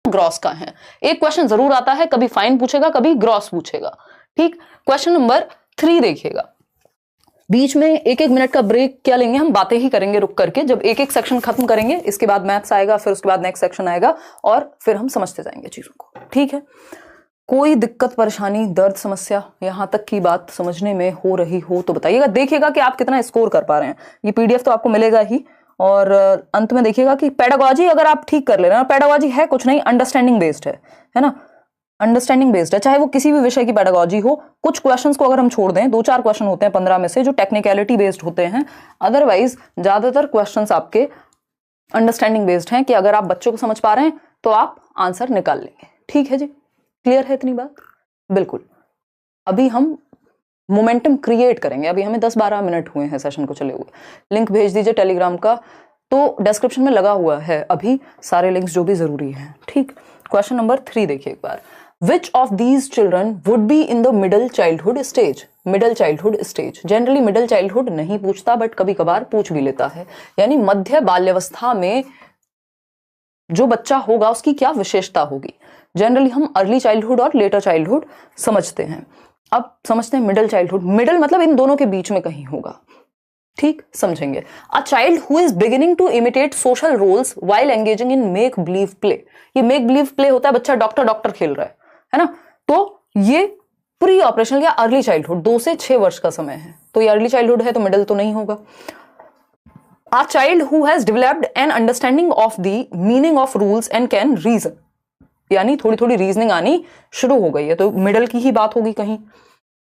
Gross का है। एक क्वेश्चन जरूर आता है, कभी फाइन पूछेगा कभी ग्रॉस पूछेगा। ठीक, क्वेश्चन नंबर 3 देखिएगा। बीच में 1-1 मिनट का ब्रेक क्या लेंगे, हम बातें ही करेंगे रुक करके। जब एक एक सेक्शन खत्म करेंगे, इसके बाद मैथ्स आएगा, फिर उसके बाद नेक्स्ट सेक्शन आएगा और फिर हम समझते जाएंगे चीजों को। ठीक है, कोई दिक्कत परेशानी दर्द समस्या यहां तक की बात समझने में हो रही हो तो बताइएगा। देखिएगा कि आप कितना स्कोर कर पा रहे हैं। ये पीडीएफ तो आपको मिलेगा ही, और अंत में देखिएगा कि पेडागोजी अगर आप ठीक कर ले रहे हैं, पेडागोजी है कुछ नहीं, अंडरस्टैंडिंग बेस्ड है ना, अंडरस्टैंडिंग बेस्ड है, चाहे वो किसी भी विषय की पेडागोजी हो। कुछ क्वेश्चंस को अगर हम छोड़ दें, 2-4 क्वेश्चन होते हैं 15 में से जो टेक्निकलिटी बेस्ड होते हैं, अदरवाइज ज्यादातर क्वेश्चंस आपके अंडरस्टैंडिंग बेस्ड हैं कि अगर आप बच्चों को समझ पा रहे हैं तो आप आंसर निकाल लेंगे। ठीक है जी, क्लियर है इतनी बात? बिल्कुल। अभी हम मोमेंटम क्रिएट करेंगे। अभी हमें 10-12 मिनट हुए हैं सेशन को चले हुए। लिंक भेज दीजिए टेलीग्राम का, तो डिस्क्रिप्शन में लगा हुआ है अभी सारे लिंक्स जो भी जरूरी हैं। ठीक, क्वेश्चन नंबर 3 देखिए एक बार। Which of these children would be in the middle childhood stage? Middle childhood stage, generally middle childhood नहीं पूछता बट कभी कभार पूछ भी लेता है, यानी मध्य बाल्यावस्था में जो बच्चा होगा उसकी क्या विशेषता होगी। जनरली हम अर्ली चाइल्डहुड और लेटर चाइल्डहुड समझते हैं, अब समझते हैं मिडल चाइल्डहुड। मिडल मतलब इन दोनों के बीच में कहीं होगा। ठीक, समझेंगे। A child who is beginning to imitate social roles while engaging in make believe play. ये मेक बिलीव प्ले होता है, बच्चा डॉक्टर डॉक्टर खेल रहा है ना, तो ये प्री ऑपरेशनल या अर्ली चाइल्डहुड 2 से 6 वर्ष का समय है, तो ये अर्ली चाइल्डहुड है तो मिडल तो नहीं होगा। A child who has developed an understanding of the meaning of rules and can reason, यानी थोड़ी थोड़ी रीजनिंग आनी शुरू हो गई है, तो मिडल की ही बात होगी कहीं।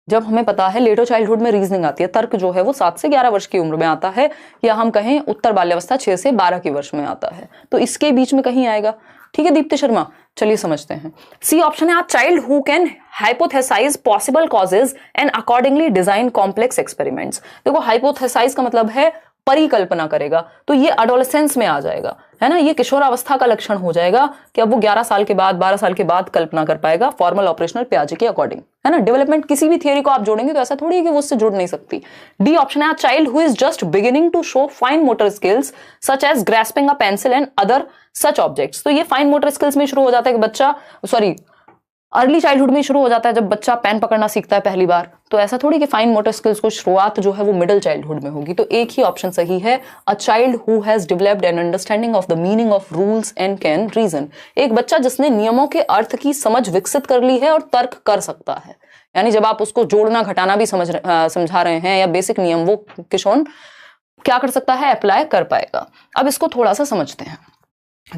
जब हमें पता है लेटर चाइल्डहुड में रीजनिंग आती है, तर्क जो है वो 7 से 11 वर्ष की उम्र में आता है, या हम कहें उत्तर बाल्यावस्था 6 से 12 के वर्ष में आता है, तो इसके बीच में कहीं आएगा। ठीक है दीप्ति शर्मा, चलिए समझते हैं। सी ऑप्शन है, a child who can hypothesize possible causes and accordingly design complex experiments. देखो हाइपोथेसाइज का मतलब है परिकल्पना करेगा, तो ये एडोलेसेंस में आ जाएगा, है ना, ये किशोरावस्था का लक्षण हो जाएगा कि अब वो 11 साल के बाद 12 साल के बाद कल्पना कर पाएगा फॉर्मल ऑपरेशनल पियाजे के अकॉर्डिंग, है ना। डेवलपमेंट किसी भी थियरी को आप जोड़ेंगे तो ऐसा थोड़ी है कि वो उससे जुड़ नहीं सकती। डी ऑप्शन है, child who is just beginning to show fine motor skills such as grasping a pencil and other such objects. तो ये फाइन मोटर स्किल्स में शुरू हो जाता है कि बच्चा, सॉरी अर्ली चाइल्डहुड में शुरू हो जाता है जब बच्चा पेन पकड़ना सीखता है पहली बार, तो ऐसा थोड़ी कि फाइन मोटर स्किल्स को शुरुआत जो है वो मिडिल चाइल्डहुड में होगी। तो एक ही ऑप्शन सही है, a child who has developed an understanding of the meaning of rules and can reason. एक बच्चा जिसने नियमों के अर्थ की समझ विकसित कर ली है और तर्क कर सकता है, यानी जब आप उसको जोड़ना घटाना भी समझा रहे हैं या बेसिक नियम, वो किशोर क्या कर सकता है, अप्लाई कर पाएगा। अब इसको थोड़ा सा समझते हैं,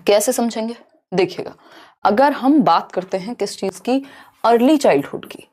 कैसे समझेंगे देखिएगा। अगर हम बात करते हैं किस चीज की, अर्ली चाइल्डहुड की,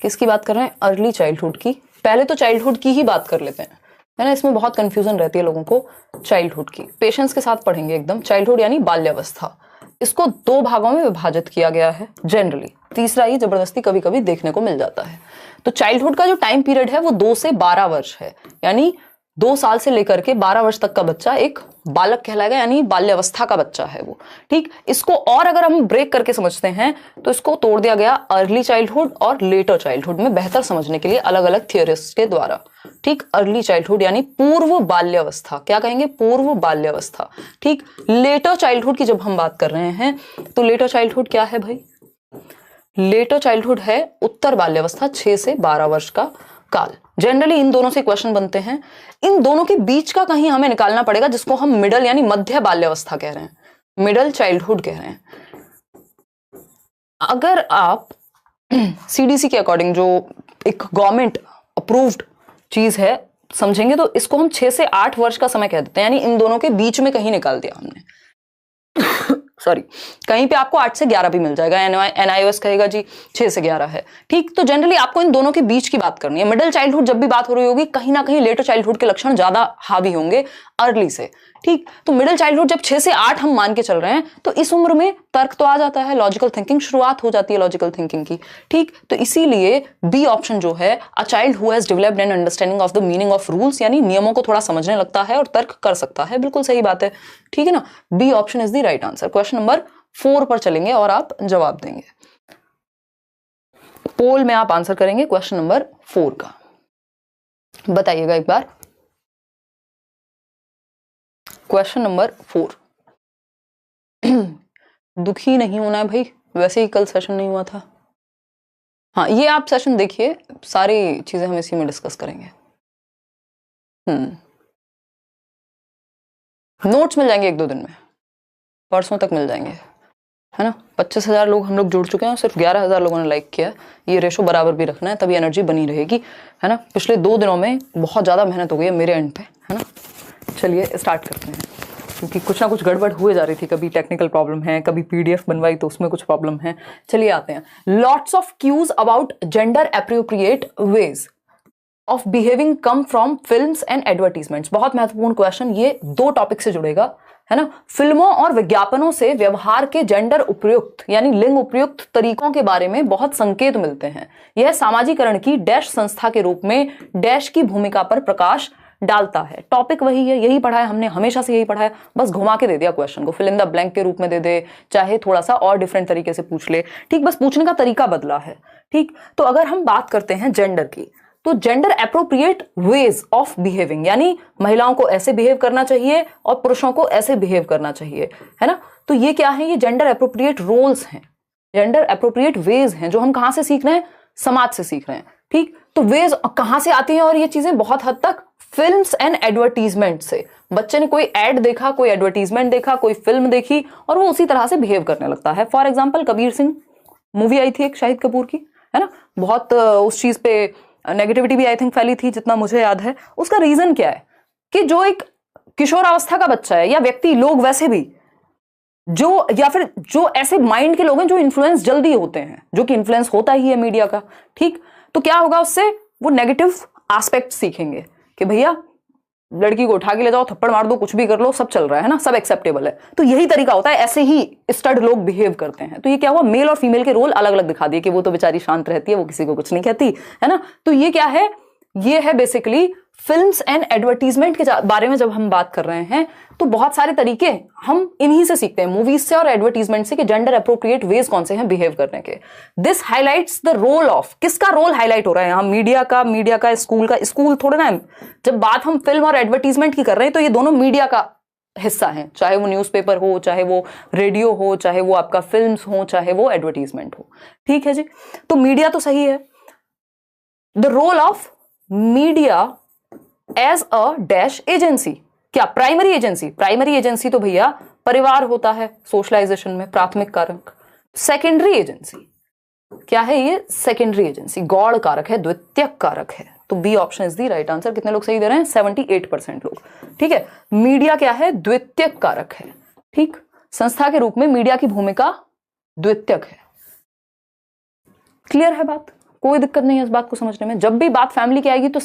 किसकी बात कर रहे हैं, अर्ली चाइल्डहुड की। पहले तो चाइल्डहुड की ही बात कर लेते हैं, है ना, इसमें बहुत कंफ्यूजन रहती है लोगों को। चाइल्डहुड की पेशेंस के साथ पढ़ेंगे एकदम। चाइल्डहुड यानी बाल्यावस्था, इसको 2 भागों में विभाजित किया गया है जनरली, तीसरा ही जबरदस्ती कभी कभी देखने को मिल जाता है। तो चाइल्डहुड का जो टाइम पीरियड है वो 2 से 12 वर्ष है, यानी 2 साल से लेकर के 12 वर्ष तक का बच्चा एक बालक कहलाएगा, यानी बाल्यावस्था का बच्चा है वो। ठीक, इसको और अगर हम ब्रेक करके समझते हैं तो इसको तोड़ दिया गया अर्ली चाइल्डहुड और लेटर चाइल्डहुड में, बेहतर समझने के लिए अलग अलग थियरिस्ट के द्वारा। ठीक, अर्ली चाइल्डहुड यानी पूर्व बाल्यावस्था, क्या कहेंगे, पूर्व बाल्यावस्था। ठीक, लेटर चाइल्डहुड की जब हम बात कर रहे हैं तो लेटर चाइल्डहुड क्या है भाई, लेटर चाइल्डहुड है उत्तर बाल्यावस्था 6 से 12 वर्ष का काल। जनरली इन दोनों से क्वेश्चन बनते हैं, इन दोनों के बीच का कहीं हमें निकालना पड़ेगा जिसको हम मिडल यानी मध्य बाल्यावस्था कह रहे हैं, मिडल चाइल्डहुड कह रहे हैं। अगर आप सीडीसी के अकॉर्डिंग जो एक गवर्नमेंट अप्रूव्ड चीज है समझेंगे तो इसको हम 6 से 8 वर्ष का समय कह देते हैं, यानी इन दोनों के बीच में कहीं निकाल दिया हमने। सॉरी, कहीं पे आपको 8 से 11 भी मिल जाएगा, एनआईओएस कहेगा जी 6 से 11 है। ठीक, तो जनरली आपको इन दोनों के बीच की बात करनी है। मिडिल चाइल्डहुड जब भी बात हो रही होगी कहीं ना कहीं लेटर चाइल्डहुड के लक्षण ज्यादा हावी होंगे अर्ली से। ठीक, तो मिडिल चाइल्डहुड जब 6 से 8 हम मान के चल रहे हैं तो इस उम्र में तर्क तो आ जाता है, लॉजिकल थिंकिंग शुरुआत हो जाती है लॉजिकल थिंकिंग की। ठीक, तो इसीलिए बी ऑप्शन जो है, a child who has developed an understanding of the meaning of rules, यानी नियमों को थोड़ा समझने लगता है और तर्क कर सकता है, बिल्कुल सही बात है। ठीक है ना, B option is the right answer. Question number 4 पर चलेंगे और आप जवाब देंगे। पोल में आप आंसर करेंगे क्वेश्चन नंबर 4 का, बताइएगा एक बार। क्वेश्चन नंबर 4, दुखी नहीं होना है भाई, वैसे ही कल सेशन नहीं हुआ था। हाँ, ये आप सेशन देखिए, सारी चीजें हम इसी में डिस्कस करेंगे। नोट्स मिल जाएंगे 1-2 दिन में, परसों तक मिल जाएंगे, है ना। 25,000 लोग हम लोग जुड़ चुके हैं, सिर्फ 11,000 लोगों ने लाइक किया। ये रेशो बराबर भी रखना है, तभी एनर्जी बनी रहेगी, है ना। पिछले 2 दिनों में बहुत ज़्यादा मेहनत हो गई है मेरे एंड पे, है ना। चलिए स्टार्ट करते हैं, क्योंकि कुछ ना कुछ गड़बड़ हुए जा रही थी, कभी टेक्निकल प्रॉब्लम है, कभी पीडीएफ बनवाई तो उसमें कुछ प्रॉब्लम है। चलिए आते हैं। Lots of cues about gender appropriate ways of behaving come from films and advertisements. बहुत महत्वपूर्ण क्वेश्चन, ये 2 टॉपिक से जुड़ेगा, है ना। फिल्मों और विज्ञापनों से व्यवहार के जेंडर उपयुक्त यानी लिंग उपयुक्त तरीकों के बारे में बहुत संकेत मिलते हैं। यह सामाजिकरण की डैश संस्था के रूप में डैश की भूमिका पर प्रकाश डालता है। टॉपिक वही है, यही पढ़ा है हमने, हमेशा से यही पढ़ा है, बस घुमा के दे दिया क्वेश्चन को, फिल इन द ब्लैंक के रूप में दे दे, चाहे थोड़ा सा और डिफरेंट तरीके से पूछ ले, ठीक, बस पूछने का तरीका बदला है, ठीक। तो अगर हम बात करते हैं जेंडर की, तो gender appropriate ways of behaving यानी महिलाओं को ऐसे बिहेव करना चाहिए और पुरुषों को ऐसे बिहेव करना चाहिए, है ना। तो ये क्या है, ये जेंडर एप्रोप्रिएट रोल्स हैं, जेंडर एप्रोप्रिएट वेज हैं, जो हम कहां से सीख रहे हैं, समाज से सीख रहे हैं, ठीक। तो वेज कहां से आती हैं, और ये चीजें बहुत हद तक फिल्म्स एंड एडवर्टीजमेंट से। बच्चे ने कोई एड देखा, कोई एडवर्टीजमेंट देखा, कोई फिल्म देखी और वो उसी तरह से बिहेव करने लगता है। For example Kabir Singh movie आई थी एक शाहिद कपूर की, है ना, बहुत उस चीज पे नेगेटिविटी भी आई थिंक फैली थी, जितना मुझे याद है। उसका रीजन क्या है कि जो एक किशोरावस्था का बच्चा है या व्यक्ति, लोग वैसे भी जो, या फिर जो ऐसे माइंड के लोग हैं जो इन्फ्लुएंस जल्दी होते हैं, जो कि इन्फ्लुएंस होता ही है मीडिया का, ठीक। तो क्या होगा उससे, वो नेगेटिव एस्पेक्ट सीखेंगे कि भैया लड़की को उठा के ले जाओ, थप्पड़ मार दो, कुछ भी कर लो, सब चल रहा है ना, सब एक्सेप्टेबल है। तो यही तरीका होता है, ऐसे ही स्टड लोग बिहेव करते हैं। तो ये क्या हुआ, मेल और फीमेल के रोल अलग अलग दिखा दिए कि वो तो बेचारी शांत रहती है, वो किसी को कुछ नहीं कहती, है ना। तो ये क्या है, ये है बेसिकली फिल्म्स एंड एडवर्टीजमेंट के बारे में जब हम बात कर रहे हैं, तो बहुत सारे तरीके हम इन्हीं से सीखते हैं, मूवीज से और एडवर्टीजमेंट से, कि जेंडर एप्रोप्रिएट वेज कौन से हैं बिहेव करने के। This highlights the role of, किसका रोल हाईलाइट हो रहा है यहाँ, मीडिया का, स्कूल का। स्कूल थोड़ा ना, जब बात हम फिल्म और एडवर्टीजमेंट की कर रहे हैं तो ये दोनों मीडिया का हिस्सा है, चाहे वो न्यूज़पेपर हो, चाहे वो रेडियो हो, चाहे वो आपका फिल्म्स हो, चाहे वो एडवर्टीजमेंट हो, ठीक है जी। तो मीडिया तो सही है। The role of media as a dash agency, क्या प्राइमरी एजेंसी, प्राइमरी एजेंसी तो भैया परिवार होता है सोशलाइजेशन में, प्राथमिक कारक। सेकेंडरी एजेंसी क्या है, ये सेकेंडरी एजेंसी गौड़ कारक है, द्वितीयक कारक है। तो B option is the right answer. कितने लोग सही दे रहे हैं, 78% लोग, ठीक है। मीडिया क्या है, द्वितीयक कारक है, ठीक। संस्था के रूप में मीडिया की भूमिका द्वितीयक है। क्लियर है बात, कोई दिक्कत नहीं है इस बात को समझने में। जब भी बात फैमिली की आएगी तो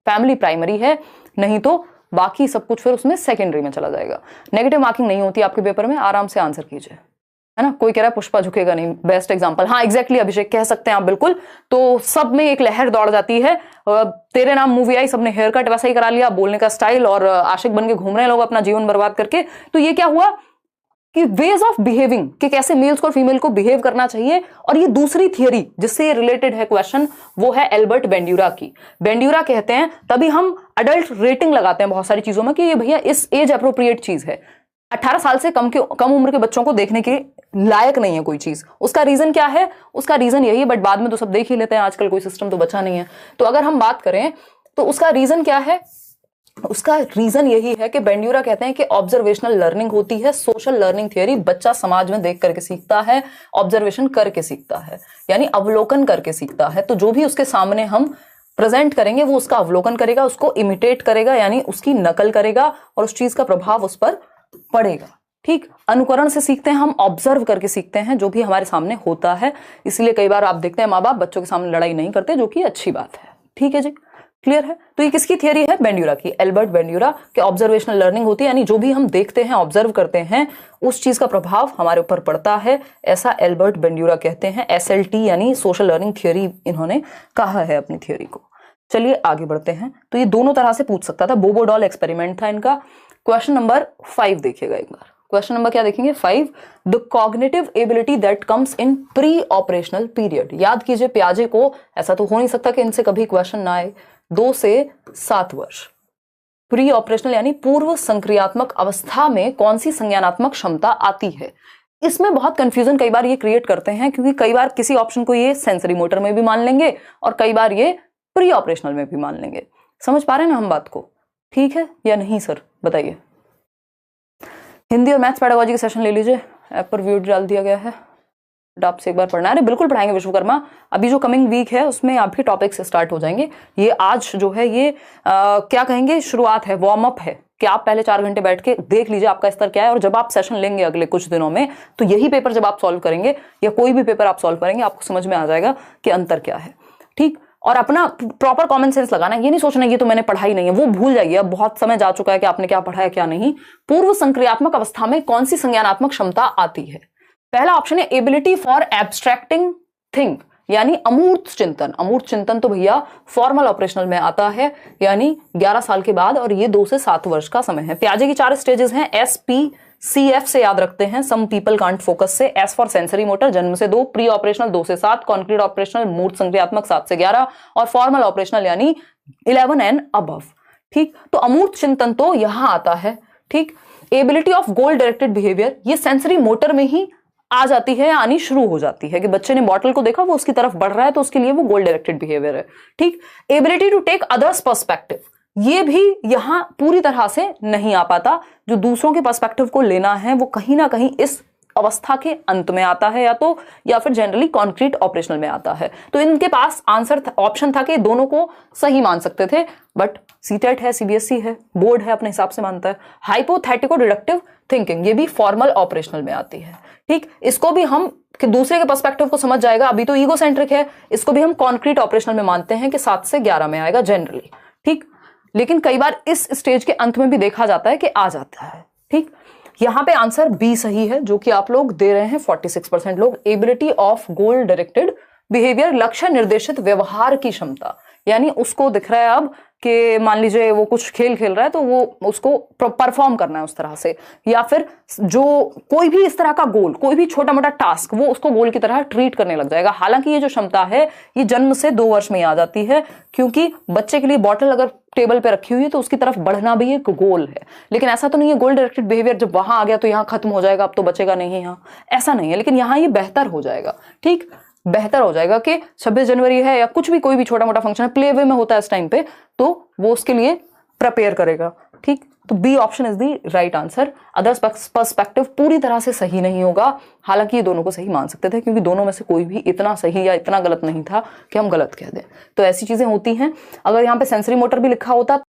फैमिली प्राइमरी है, नहीं तो बाकी सब कुछ फिर उसमें सेकेंडरी में चला जाएगा। नेगेटिव मार्किंग नहीं होती आपके पेपर में, आराम से आंसर कीजिए, है ना। कोई कह रहा है पुष्पा झुकेगा नहीं, बेस्ट एग्जांपल, हाँ एग्जैक्टली अभिषेक कह सकते हैं आप, बिल्कुल। तो सब में एक लहर दौड़ जाती है। तेरे नाम मूवी आई, सबने हेयर कट वैसा ही करा लिया, बोलने का स्टाइल, और आशिक बन के घूम रहे हैं लोग अपना जीवन बर्बाद करके। तो ये क्या हुआ कि वेज ऑफ बिहेविंग, कि कैसे मेल्स को और फीमेल को बिहेव करना चाहिए। और ये दूसरी थियरी जिससे रिलेटेड है क्वेश्चन, वो है एल्बर्ट बेंड्यूरा की। बेंड्यूरा कहते हैं, तभी हम अडल्ट रेटिंग लगाते हैं बहुत सारी चीजों में, कि ये भैया इस एज अप्रोप्रिएट चीज है, 18 साल से कम उम्र के बच्चों को देखने के लायक नहीं है कोई चीज। उसका रीजन क्या है, उसका रीजन यही है, बट बाद में तो सब देख ही लेते हैं, आजकल कोई सिस्टम तो बचा नहीं है। तो अगर हम बात करें तो उसका रीजन क्या है, उसका रीजन यही है कि बेंड्यूरा कहते हैं कि ऑब्जर्वेशनल लर्निंग होती है, सोशल लर्निंग थियरी। बच्चा समाज में देख करके सीखता है, ऑब्जर्वेशन करके सीखता है, यानी अवलोकन करके सीखता है। तो जो भी उसके सामने हम प्रेजेंट करेंगे वो उसका अवलोकन करेगा, उसको इमिटेट करेगा, यानी उसकी नकल करेगा, और उस चीज का प्रभाव उस पर पड़ेगा, ठीक। अनुकरण से सीखते हैं हम, ऑब्जर्व करके सीखते हैं जो भी हमारे सामने होता है। इसलिए कई बार आप देखते हैं माँ बाप बच्चों के सामने लड़ाई नहीं करते, जो कि अच्छी बात है, ठीक है जी, क्लियर है। तो ये किसकी थियरी है, बेंड्यूरा की, एल्बर्ट बेंड्यूरा के। ऑब्जर्वेशनल लर्निंग होती है, यानी जो भी हम देखते हैं, ऑब्जर्व करते हैं, उस चीज का प्रभाव हमारे ऊपर पड़ता है, ऐसा एल्बर्ट बेंड्यूरा कहते हैं। SLT यानी सोशल लर्निंग थियरी इन्होंने कहा है अपनी थियरी को। चलिए आगे बढ़ते हैं। तो ये दोनों तरह से पूछ सकता था, बोबो डॉल एक्सपेरिमेंट था इनका। क्वेश्चन नंबर 5 देखिएगा एक बार। क्वेश्चन नंबर क्या देखेंगे, 5, the cognitive ability that comes in pre operational period. याद कीजिए पियाजे को, ऐसा तो हो नहीं सकता कि इनसे कभी क्वेश्चन ना आए। 2 से 7 वर्ष, प्री ऑपरेशनल यानी पूर्व संक्रियात्मक अवस्था में कौन सी संज्ञानात्मक क्षमता आती है। इसमें बहुत कंफ्यूजन कई बार ये क्रिएट करते हैं, क्योंकि कई बार किसी ऑप्शन को ये सेंसरी मोटर में भी मान लेंगे और कई बार ये प्री ऑपरेशनल में भी मान लेंगे। समझ पा रहे हैं ना हम बात को? ठीक है या नहीं सर, बताइए। हिंदी और मैथ्स पेडागोजी के सेशन ले लीजिए, ऐप पर वीडियो डाल दिया गया है, आपसे एक बार पढ़ना है। बिल्कुल पढ़ाएंगे विश्वकर्मा, अभी जो कमिंग वीक है उसमें आपके टॉपिक से स्टार्ट हो जाएंगे। ये आज जो है ये क्या कहेंगे, शुरुआत है, वार्म अप है कि आप पहले 4 घंटे बैठ के देख लीजिए आपका स्तर क्या है, और जब आप सेशन लेंगे अगले कुछ दिनों में तो यही पेपर जब आप सॉल्व करेंगे या कोई भी पेपर आप सॉल्व करेंगे आपको समझ में आ जाएगा कि अंतर क्या है। ठीक, और अपना प्रॉपर कॉमन सेंस लगाना, ये नहीं सोचना ये तो मैंने पढ़ा ही नहीं है, वो भूल जाइए, अब बहुत समय जा चुका है कि आपने क्या पढ़ा है क्या नहीं। पूर्व संक्रियात्मक अवस्था में कौन सी संज्ञानात्मक क्षमता आती है? पहला ऑप्शन है एबिलिटी फॉर एब्स्ट्रैक्टिंग थिंग, यानी अमूर्त चिंतन। अमूर्त चिंतन तो भैया फॉर्मल ऑपरेशनल में आता है, यानी 11 साल के बाद, और ये 2 से 7 वर्ष का समय है। प्याजे की 4 स्टेजेस हैं, SPCF से याद रखते हैं, सम पीपल कांट फोकस से। S फॉर सेंसरी मोटर, जन्म से 2, प्री ऑपरेशनल 2 से 7, कॉन्क्रीट ऑपरेशनल मूर्त संक्रियात्मक 7 से 11, और फॉर्मल ऑपरेशनल यानी 11 एंड अबव। ठीक, तो अमूर्त चिंतन तो यहां आता है। ठीक, ability of goal directed behaviour, ये सेंसरी मोटर में ही आ जाती है, आनी शुरू हो जाती है कि बच्चे ने बॉटल को देखा, वो उसकी तरफ बढ़ रहा है, तो उसके लिए वो गोल डायरेक्टेड बिहेवियर है। ठीक, ability to take others perspective, ये भी यहां पूरी तरह से नहीं आ पाता। जो दूसरों के पर्सपेक्टिव को लेना है वो कहीं ना कहीं इस अवस्था के अंत में आता है, या फिर जनरली कॉन्क्रीट ऑपरेशनल में आता है। तो इनके पास आंसर ऑप्शन था कि दोनों को सही मान सकते थे, बट सीटेट है, CBSE है, बोर्ड है, अपने हिसाब से मानता है। हाइपोथेटिको डिडक्टिव थिंकिंग, ये भी फॉर्मल ऑपरेशनल में आती है। ठीक, इसको भी हम कि दूसरे के पर्सपेक्टिव को समझ जाएगा, अभी तो ईगो सेंट्रिक है, इसको भी हम कॉन्क्रीट ऑपरेशनल में मानते हैं कि 7 से 11 में आएगा जनरली। ठीक, लेकिन कई बार इस स्टेज के अंत में भी देखा जाता है कि आ जाता है। ठीक, यहां पे आंसर बी सही है, जो कि आप लोग दे रहे हैं 46% लोग। Ability of goal directed behaviour, लक्ष्य निर्देशित व्यवहार की क्षमता, यानी उसको दिख रहा है अब कि मान लीजिए वो कुछ खेल खेल रहा है तो वो उसको परफॉर्म करना है उस तरह से, या फिर जो कोई भी इस तरह का गोल, कोई भी छोटा मोटा टास्क, वो उसको गोल की तरह ट्रीट करने लग जाएगा। हालांकि ये जो क्षमता है ये जन्म से 2 वर्ष में ही आ जाती है, क्योंकि बच्चे के लिए बॉटल अगर टेबल पे रखी हुई है तो उसकी तरफ बढ़ना भी एक गोल है। लेकिन ऐसा तो नहीं है गोल डायरेक्टेड बिहेवियर जब वहां आ गया तो यहाँ खत्म हो जाएगा, अब तो बचेगा नहीं यहाँ, ऐसा नहीं है। लेकिन यहाँ ये बेहतर हो जाएगा। ठीक, बेहतर हो जाएगा कि 26 जनवरी है या कुछ भी, कोई भी छोटा मोटा फंक्शन है, प्ले वे में होता है इस टाइम पे, तो वो उसके लिए प्रिपेयर करेगा। ठीक, तो B option is the right answer. Others perspective पूरी तरह से सही नहीं होगा, हालांकि ये दोनों को सही मान सकते थे, क्योंकि दोनों में से कोई भी इतना सही या इतना गलत नहीं था कि हम गलत कह दें। तो ऐसी चीजें होती हैं। अगर यहाँ पे सेंसरी मोटर भी लिखा होता